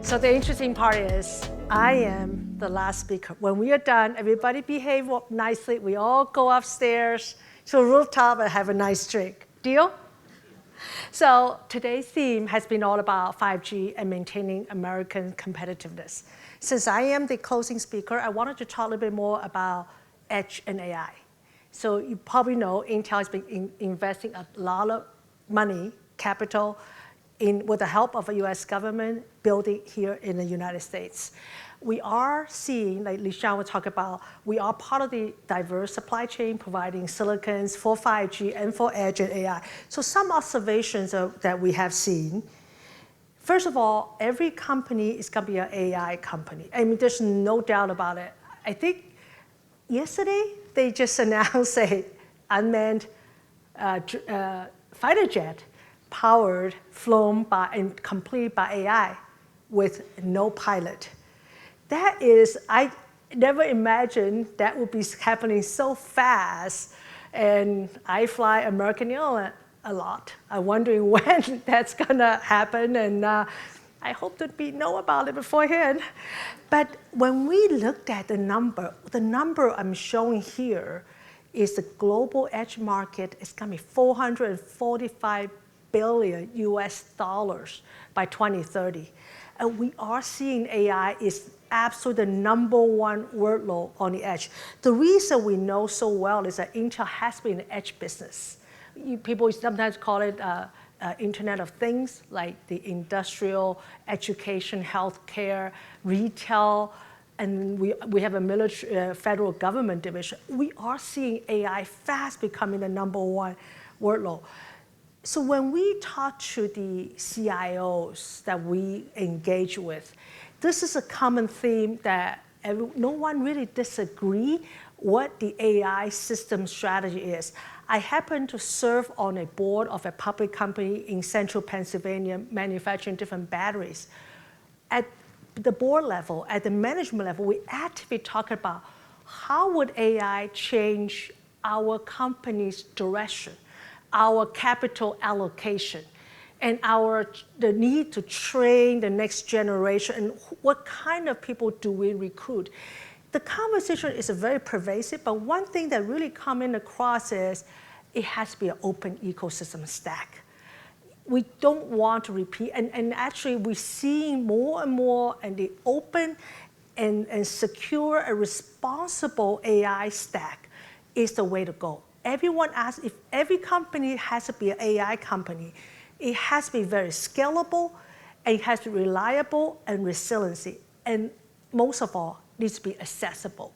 So the interesting part is I am the last speaker. When we are done, everybody behave nicely. We all go upstairs to the rooftop and have a nice drink. Deal? So today's theme has been all about 5G and maintaining American competitiveness. Since I am the closing speaker, I wanted to talk a little bit more about Edge and AI. So you probably know Intel has been investing a lot of money, capital, with the help of the US government, building here in the United States. We are seeing, like Lishan will talk about, we are part of the diverse supply chain providing silicons for 5G and for Edge and AI. So some observations that we have seen. First of all, every company is going to be an AI company. I mean, there's no doubt about it. I think yesterday, they just announced an unmanned fighter jet powered, flown by, and complete by AI with no pilot. That is, I never imagined that would be happening so fast. And I fly American Airlines a lot. I'm wondering when that's gonna happen, and I hope that we know about it beforehand. But when we looked at the number I'm showing here is the global Edge market is gonna be 445 billion US dollars by 2030. And we are seeing AI is absolutely the #1 workload on the Edge. The reason we know so well is that Intel has been in the Edge business. People sometimes call it Internet of Things, like the industrial, education, healthcare, retail, and we have a military, federal government division. We are seeing AI fast becoming the #1 workload. So when we talk to the CIOs that we engage with, this is a common theme that no one really disagree what the AI system strategy is. I happen to serve on a board of a public company in central Pennsylvania manufacturing different batteries. At the board level, at the management level, we actively talk about how would AI change our company's direction, our capital allocation, and the need to train the next generation, and what kind of people do we recruit. The conversation is very pervasive, but one thing that really coming across is it has to be an open ecosystem stack. We don't want to repeat, and actually we're seeing more and more, and the open and secure and responsible AI stack is the way to go. Everyone asks, if every company has to be an AI company, it has to be very scalable, and it has to be reliable and resiliency, and most of all, needs to be accessible.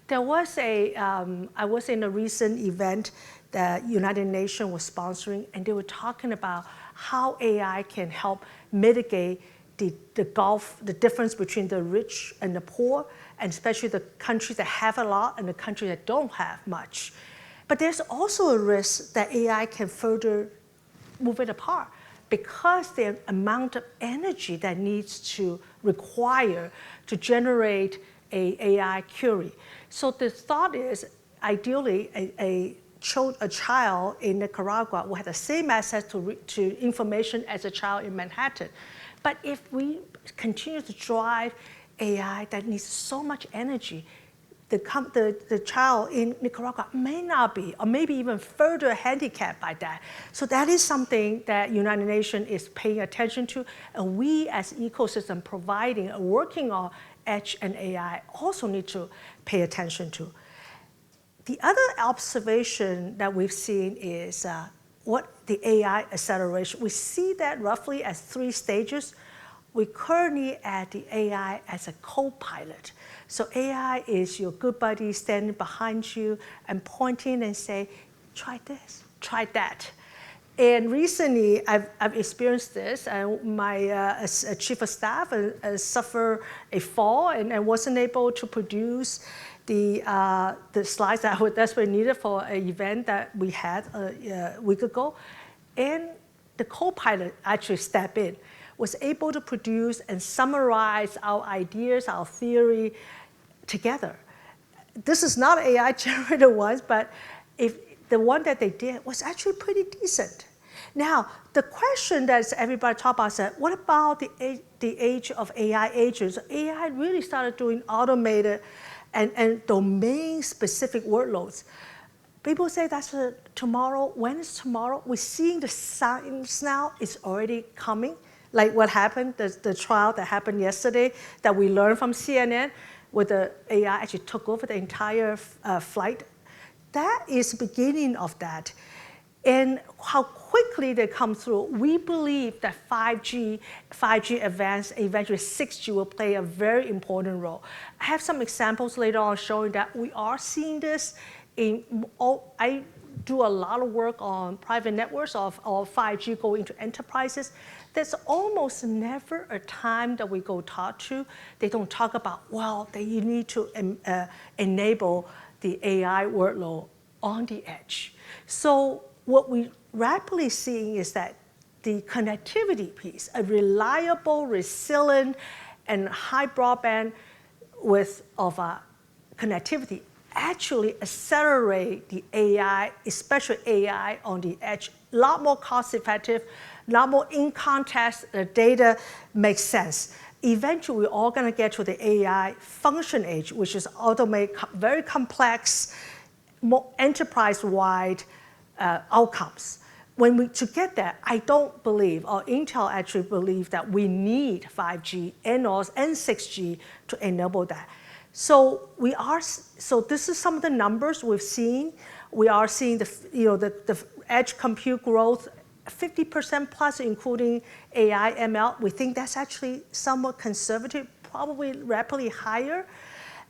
There was I was in a recent event that United Nations was sponsoring, and they were talking about how AI can help mitigate the difference between the rich and the poor, and especially the countries that have a lot and the countries that don't have much. But there's also a risk that AI can further move it apart because the amount of energy that needs to require to generate an AI query. So the thought is, ideally, a child in Nicaragua will have the same access to information as a child in Manhattan. But if we continue to drive AI that needs so much energy, the child in Nicaragua may not be, or maybe even further handicapped by that. So that is something that United Nations is paying attention to, and we as ecosystem providing and working on Edge and AI also need to pay attention to. The other observation that we've seen is what the AI acceleration. We see that roughly as 3 stages. We currently add the AI as a co-pilot. So AI is your good buddy standing behind you and pointing and say, try this, try that. And recently, I've experienced this. As a chief of staff suffered a fall and wasn't able to produce the slides that were desperately needed for an event that we had a week ago. And the co-pilot actually stepped in, was able to produce and summarize our ideas, our theory together. This is not AI generated ones, but if the one that they did was actually pretty decent. Now, the question that everybody talk about is, what about the age of AI agents? AI really started doing automated and domain-specific workloads. People say that's tomorrow. When is tomorrow? We're seeing the signs now. It's already coming. Like what happened, the trial that happened yesterday that we learned from CNN, where the AI actually took over the entire flight. That is the beginning of that. And how quickly they come through, we believe that 5G advanced, eventually 6G will play a very important role. I have some examples later on showing that we are seeing this. I do a lot of work on private networks of 5G going into enterprises. There's almost never a time that we go talk to, they don't talk about, well, that you need to enable the AI workload on the edge. So what we rapidly seeing is that the connectivity piece, a reliable, resilient, and high broadband of connectivity actually accelerate the AI, especially AI on the edge, a lot more cost effective, a lot more in context, the data makes sense. Eventually, we're all gonna get to the AI function age, which is automate very complex, more enterprise-wide outcomes. To get that, I don't believe, or Intel actually believe that we need 5G and 6G to enable that. So this is some of the numbers we've seen. We are seeing the edge compute growth 50% plus, including AI, ML. We think that's actually somewhat conservative, probably rapidly higher.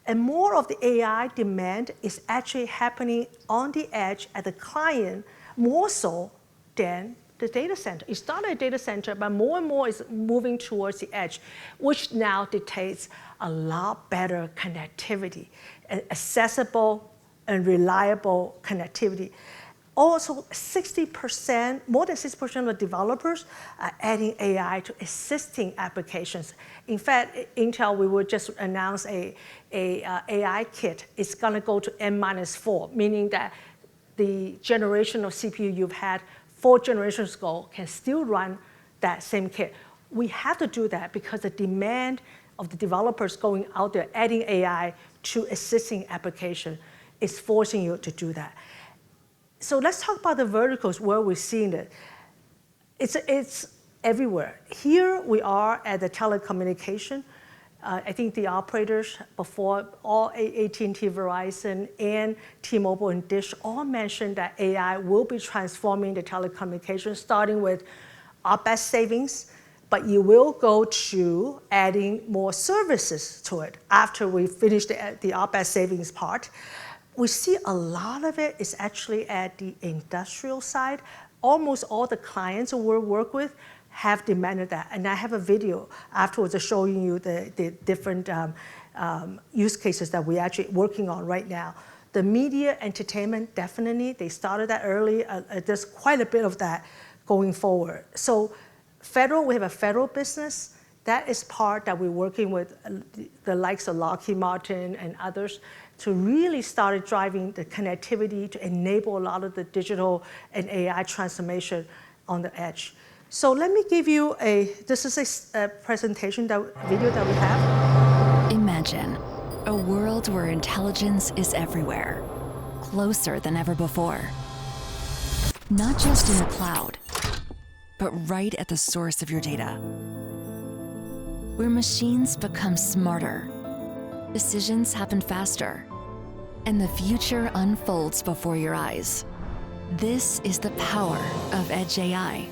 And more of the AI demand is actually happening on the edge at the client, more so than the data center. It started a data center, but more and more is moving towards the edge, which now dictates a lot better connectivity, accessible and reliable connectivity. Also, 60%, more than 60% of the developers are adding AI to existing applications. In fact, Intel, we would just announce a AI kit. It's gonna go to N-4, meaning that the generation of CPU you've had 4 generations ago can still run that same kit. We have to do that because the demand of the developers going out there adding AI to existing application is forcing you to do that. So let's talk about the verticals where we're seeing it. It's everywhere. Here we are at the telecommunication. I think the operators before, all AT&T, Verizon, and T-Mobile and Dish all mentioned that AI will be transforming the telecommunications, starting with OpEx savings, but you will go to adding more services to it after we finish the OpEx savings part. We see a lot of it is actually at the industrial side. Almost all the clients we work with have demanded that. And I have a video afterwards showing you the different use cases that we're actually working on right now. The media, entertainment, definitely, they started that early. There's quite a bit of that going forward. So we have a federal business. That is part that we're working with the likes of Lockheed Martin and others to really start driving the connectivity to enable a lot of the digital and AI transformation on the edge. So let me give you this is a presentation, video that we have. Imagine a world where intelligence is everywhere, closer than ever before. Not just in the cloud, but right at the source of your data. Where machines become smarter, decisions happen faster, and the future unfolds before your eyes. This is the power of Edge AI.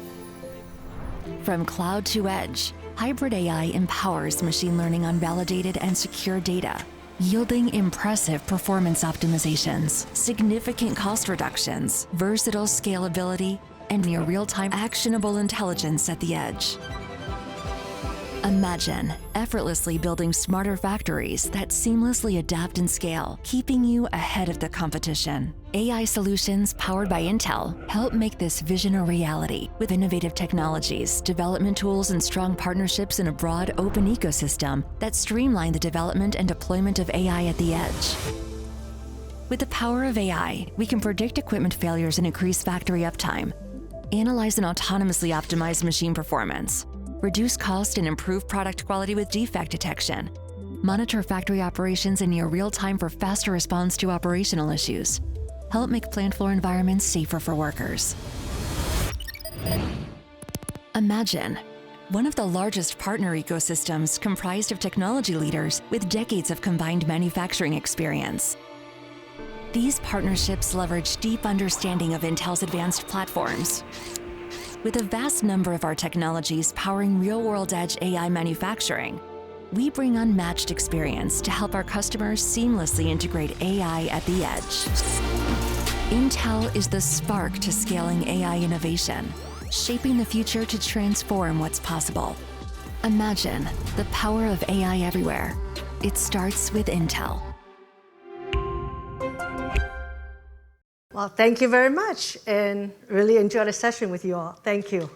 From cloud to edge, hybrid AI empowers machine learning on validated and secure data, yielding impressive performance optimizations, significant cost reductions, versatile scalability, and near real-time actionable intelligence at the edge. Imagine effortlessly building smarter factories that seamlessly adapt and scale, keeping you ahead of the competition. AI solutions powered by Intel help make this vision a reality with innovative technologies, development tools, and strong partnerships in a broad, open ecosystem that streamline the development and deployment of AI at the edge. With the power of AI, we can predict equipment failures and increase factory uptime, analyze and autonomously optimize machine performance, reduce cost and improve product quality with defect detection, monitor factory operations in near real time for faster response to operational issues, help make plant floor environments safer for workers. Imagine one of the largest partner ecosystems comprised of technology leaders with decades of combined manufacturing experience. These partnerships leverage deep understanding of Intel's advanced platforms. With a vast number of our technologies powering real-world edge AI manufacturing, we bring unmatched experience to help our customers seamlessly integrate AI at the edge. Intel is the spark to scaling AI innovation, shaping the future to transform what's possible. Imagine the power of AI everywhere. It starts with Intel. Well, thank you very much, and really enjoyed the session with you all. Thank you.